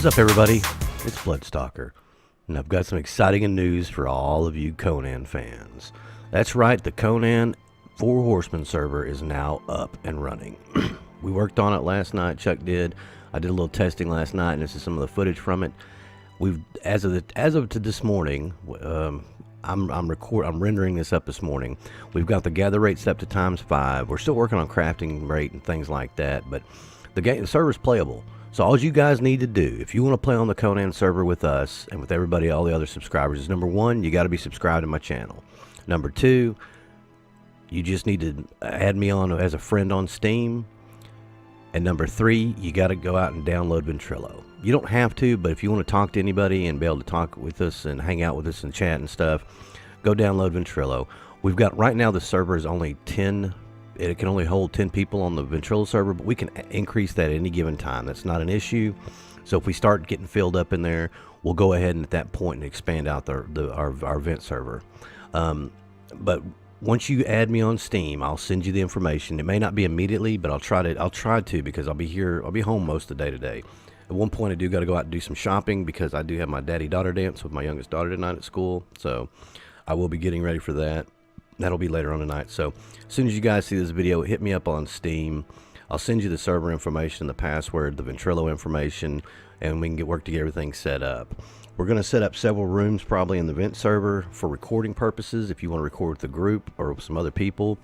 What's up, everybody? It's Bloodstalker, and I've got some exciting news for all of you Conan fans. That's right, the Conan FourHorsemen server is now up and running. We worked on it last night. Chuck did. I did a little testing last night, and this is some of the footage from it. We've as of to this morning. I'm rendering this up this morning. We've got the gather rate set up to ×5. We're still working on crafting rate and things like that, but the server's playable. So all you guys need to do, if you want to play on the Conan server with us and with everybody, all the other subscribers, is number one, you got to be subscribed to my channel. Number two, you just need to add me on as a friend on Steam. And number three, you got to go out and download Ventrilo. You don't have to, but if you want to talk to anybody and be able to talk with us and hang out with us and chat and stuff, go download Ventrilo. We've got, right now the server is only 10. It can only hold 10 people on the Ventrilo server, but we can increase that at any given time. That's not an issue. So if we start getting filled up in there, we'll go ahead and at that point and expand out our vent server. But once you add me on Steam, I'll send you the information. It may not be immediately, but I'll try to because I'll be home most of the day today. At one point, I do got to go out and do some shopping because I do have my daddy-daughter dance with my youngest daughter tonight at school. So I will be getting ready for that. That'll be later on tonight. So as soon as you guys see this video, hit me up on Steam. I'll send you the server information, the password, the Ventrilo information, and we can work to get everything set up. We're going to set up several rooms probably in the vent server for recording purposes. If you want to record with the group or with some other people,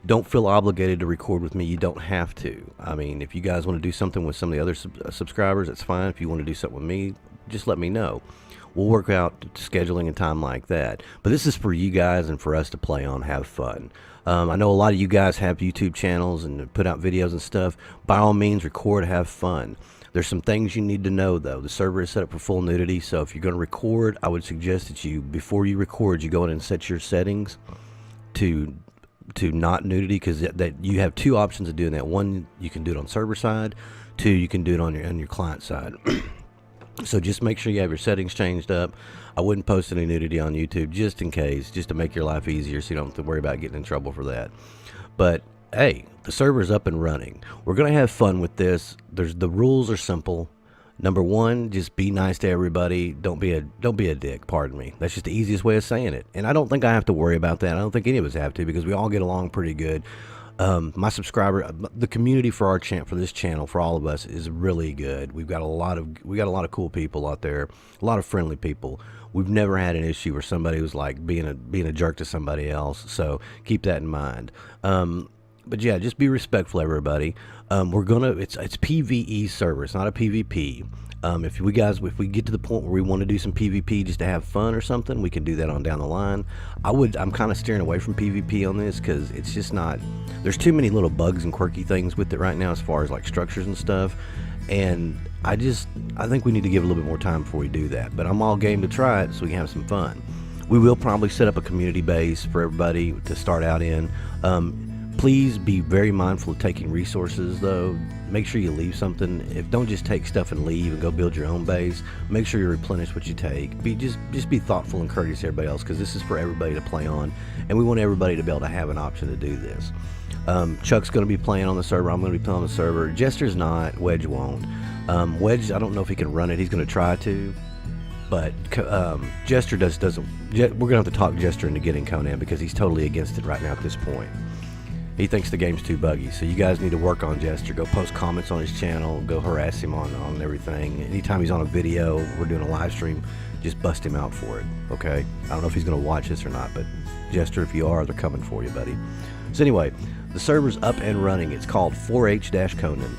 don't feel obligated to record with me. You don't have to. I mean, if you guys want to do something with some of the other subscribers, that's fine. If you want to do something with me, just let me know. We'll work out scheduling and time like that. But this is for you guys and for us to play on, have fun. I know a lot of you guys have YouTube channels and put out videos and stuff. By all means, record, have fun. There's some things you need to know, though. The server is set up for full nudity, so if you're going to record, I would suggest that you, before you record, you go in and set your settings to not nudity, because that you have two options of doing that. One, you can do it on server side. Two, you can do it on your client side. So just make sure you have your settings changed up. I wouldn't post any nudity on YouTube just in case, just to make your life easier so you don't have to worry about getting in trouble for that. But hey, the server's up and running. We're going to have fun with this. The rules are simple. Number one, just be nice to everybody. Don't be a dick, pardon me. That's just the easiest way of saying it. And I don't think I have to worry about that. I don't think any of us have to, because we all get along pretty good. My subscriber, the community for this channel, for all of us, is really good. We got a lot of cool people out there, a lot of friendly people. We've never had an issue where somebody was like being a jerk to somebody else. So keep that in mind. But yeah, just be respectful, everybody. It's PvE server. It's not a PvP. If we get to the point where we want to do some PvP just to have fun or something, we can do that on down the line. I'm kind of steering away from PvP on this because it's just not. There's too many little bugs and quirky things with it right now as far as like structures and stuff. And I think we need to give it a little bit more time before we do that. But I'm all game to try it so we can have some fun. We will probably set up a community base for everybody to start out in. Please be very mindful of taking resources, though. Make sure you leave something. Don't just take stuff and leave and go build your own base. Make sure you replenish what you take. Just be thoughtful and courteous to everybody else, because this is for everybody to play on, and we want everybody to be able to have an option to do this. Chuck's going to be playing on the server. I'm going to be playing on the server. Jester's not. Wedge won't. Wedge, I don't know if he can run it. He's going to try to. But Jester doesn't. We're going to have to talk Jester into getting Conan, because he's totally against it right now at this point. He thinks the game's too buggy, so you guys need to work on Jester. Go post comments on his channel. Go harass him on everything. Anytime he's on a video, we're doing a live stream, just bust him out for it, okay? I don't know if he's going to watch this or not, but Jester, if you are, they're coming for you, buddy. So anyway, the server's up and running. It's called 4H-Conan.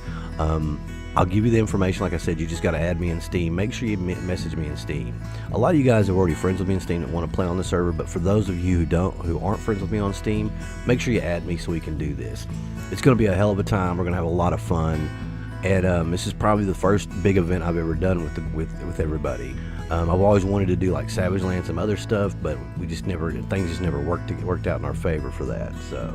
I'll give you the information. Like I said, you just got to add me in Steam. Make sure you message me in Steam. A lot of you guys are already friends with me in Steam that want to play on the server, but for those of you who aren't friends with me on Steam, make sure you add me so we can do this. It's going to be a hell of a time. We're going to have a lot of fun, and this is probably the first big event I've ever done with everybody. I've always wanted to do like Savage Land, some other stuff, but things just never worked out in our favor for that. So,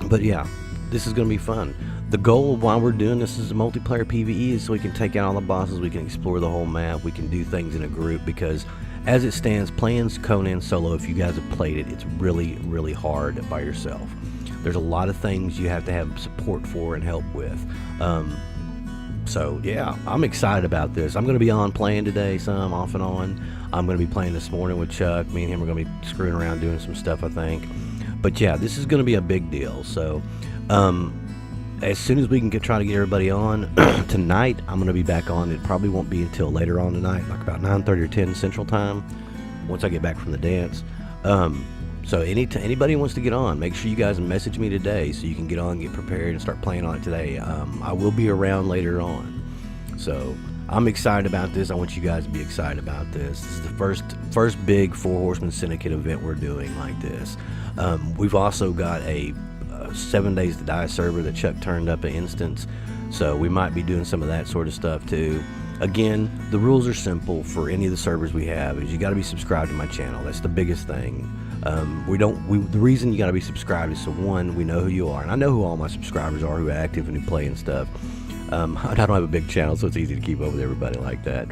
but yeah. This is going to be fun. The goal of why we're doing this is a multiplayer PvE is so we can take out all the bosses, we can explore the whole map, we can do things in a group, because as it stands, playing Conan solo, if you guys have played it, it's really, really hard by yourself. There's a lot of things you have to have support for and help with. So yeah, I'm excited about this. I'm going to be on playing today, some off and on. I'm going to be playing this morning with Chuck. Me and him are going to be screwing around doing some stuff, I think. But yeah, this is going to be a big deal. So as soon as we can try to get everybody on tonight, I'm going to be back on. It probably won't be until later on tonight, like about 9:30 or 10 Central Time, once I get back from the dance. So anybody wants to get on, make sure you guys message me today so you can get on, get prepared, and start playing on it today. I will be around later on. So I'm excited about this. I want you guys to be excited about this. This is the first big Four Horsemen Syndicate event we're doing like this. We've also got a 7 Days to Die server that Chuck turned up an instance, so we might be doing some of that sort of stuff too. Again, the rules are simple for any of the servers we have. Is you got to be subscribed to my channel. That's the biggest thing. The reason you got to be subscribed is so one, we know who you are, and I know who all my subscribers are, who are active and who play and stuff. I don't have a big channel, so it's easy to keep up with everybody like that.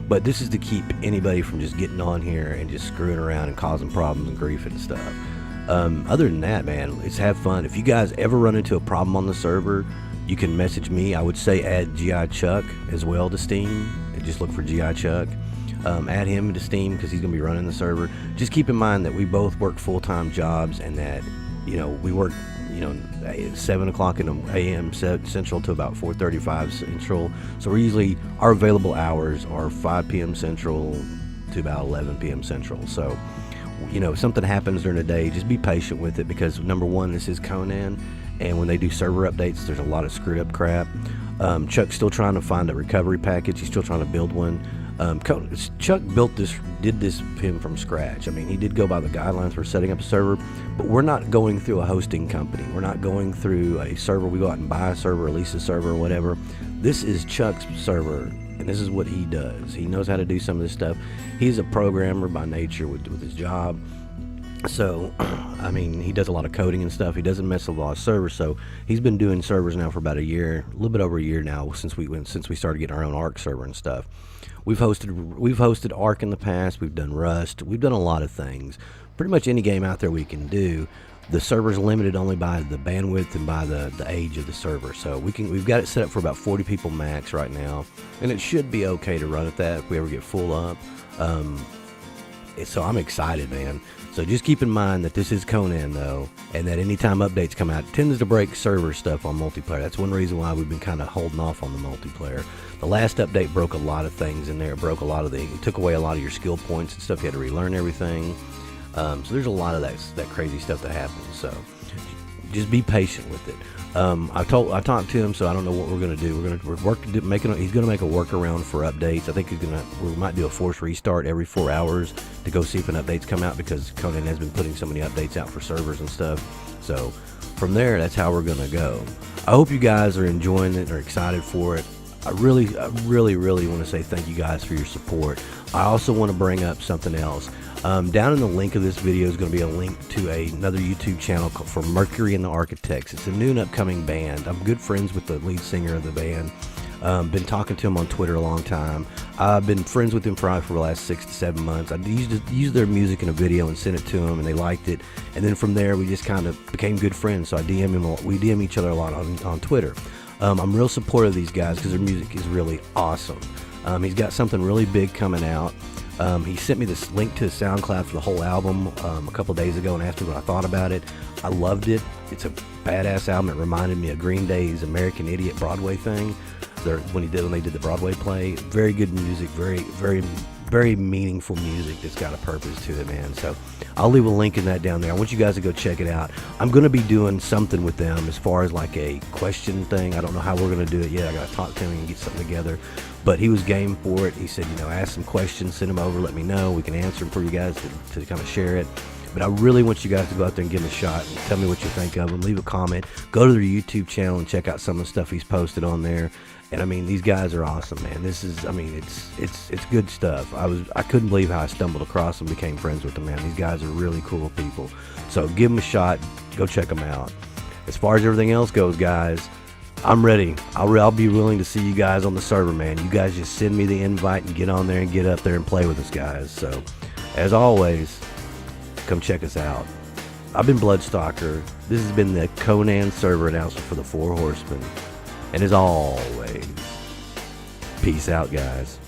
But this is to keep anybody from just getting on here and just screwing around and causing problems and grief and stuff. Other than that, man, let's have fun. If you guys ever run into a problem on the server, you can message me. I would say add GI Chuck as well to Steam, and just look for GI Chuck. Add him to Steam because he's going to be running the server. Just keep in mind that we both work full-time jobs, and that, you know, we work, you know, 7 o'clock in the a.m. Central to about 4:35 Central. So we're usually, our available hours are 5 p.m. Central to about 11 p.m. Central. So, you know, if something happens during the day, just be patient with it, because number one, this is Conan, and when they do server updates, there's a lot of screwed up crap. Chuck's still trying to find a recovery package. He's still trying to build one. Chuck did this him from scratch. I mean, he did go by the guidelines for setting up a server, but we're not going through a hosting company. We're not going through a server. We go out and buy a server, lease a server, or whatever. This is Chuck's server, and this is what he does. He knows how to do some of this stuff. He's a programmer by nature with his job. So, I mean, he does a lot of coding and stuff. He doesn't mess with a lot of servers. So he's been doing servers now for about a year, a little bit over a year now, since we started getting our own Arc server and stuff. We've hosted Arc in the past. We've done Rust. We've done a lot of things. Pretty much any game out there we can do. The server's limited only by the bandwidth and by the age of the server. So we've got it set up for about 40 people max right now, and it should be okay to run at that if we ever get full up. So I'm excited, man. So just keep in mind that this is Conan, though, and that anytime updates come out, it tends to break server stuff on multiplayer. That's one reason why we've been kind of holding off on the multiplayer. The last update broke a lot of things in there. It took away a lot of your skill points and stuff. You had to relearn everything. So there's a lot of that crazy stuff that happens. So just be patient with it. I talked to him, so I don't know what we're gonna do. He's gonna make a workaround for updates. I think we might do a forced restart every 4 hours to go see if an update's come out, because Conan has been putting so many updates out for servers and stuff. So from there, that's how we're gonna go. I hope you guys are enjoying it and are excited for it. I really want to say thank you guys for your support. I also want to bring up something else. Down in the link of this video is going to be a link to another YouTube channel for Mercury and the Architects. It's a new and upcoming band. I'm good friends with the lead singer of the band. Been talking to him on Twitter a long time. I've been friends with him for the last 6 to 7 months. I used their music in a video and sent it to them, and they liked it. And then from there, we just kind of became good friends. So we DM each other a lot on Twitter. I'm real supportive of these guys because their music is really awesome. He's got something really big coming out. He sent me this link to SoundCloud for the whole album a couple days ago and asked me what I thought about it. I loved it. It's a badass album. It reminded me of Green Day's American Idiot Broadway thing when they did the Broadway play. Very good music, very meaningful music that's got a purpose to it, man. So I'll leave a link in that down there. I want you guys to go check it out. I'm going to be doing something with them as far as like a question thing. I don't know how we're going to do it yet. I got to talk to him and get something together. But he was game for it. He said, ask some questions, send them over, let me know. We can answer them for you guys to kind of share it. But I really want you guys to go out there and give them a shot and tell me what you think of them. Leave a comment. Go to their YouTube channel and check out some of the stuff he's posted on there. And I mean, these guys are awesome, man. It's good stuff. I couldn't believe how I stumbled across them, became friends with them, man. These guys are really cool people. So give them a shot. Go check them out. As far as everything else goes, guys, I'm ready. I'll be willing to see you guys on the server, man. You guys just send me the invite and get on there and get up there and play with us, guys. So, as always, come check us out. I've been Bloodstalker. This has been the Conan server announcement for the Four Horsemen. And as always, Peace out, guys.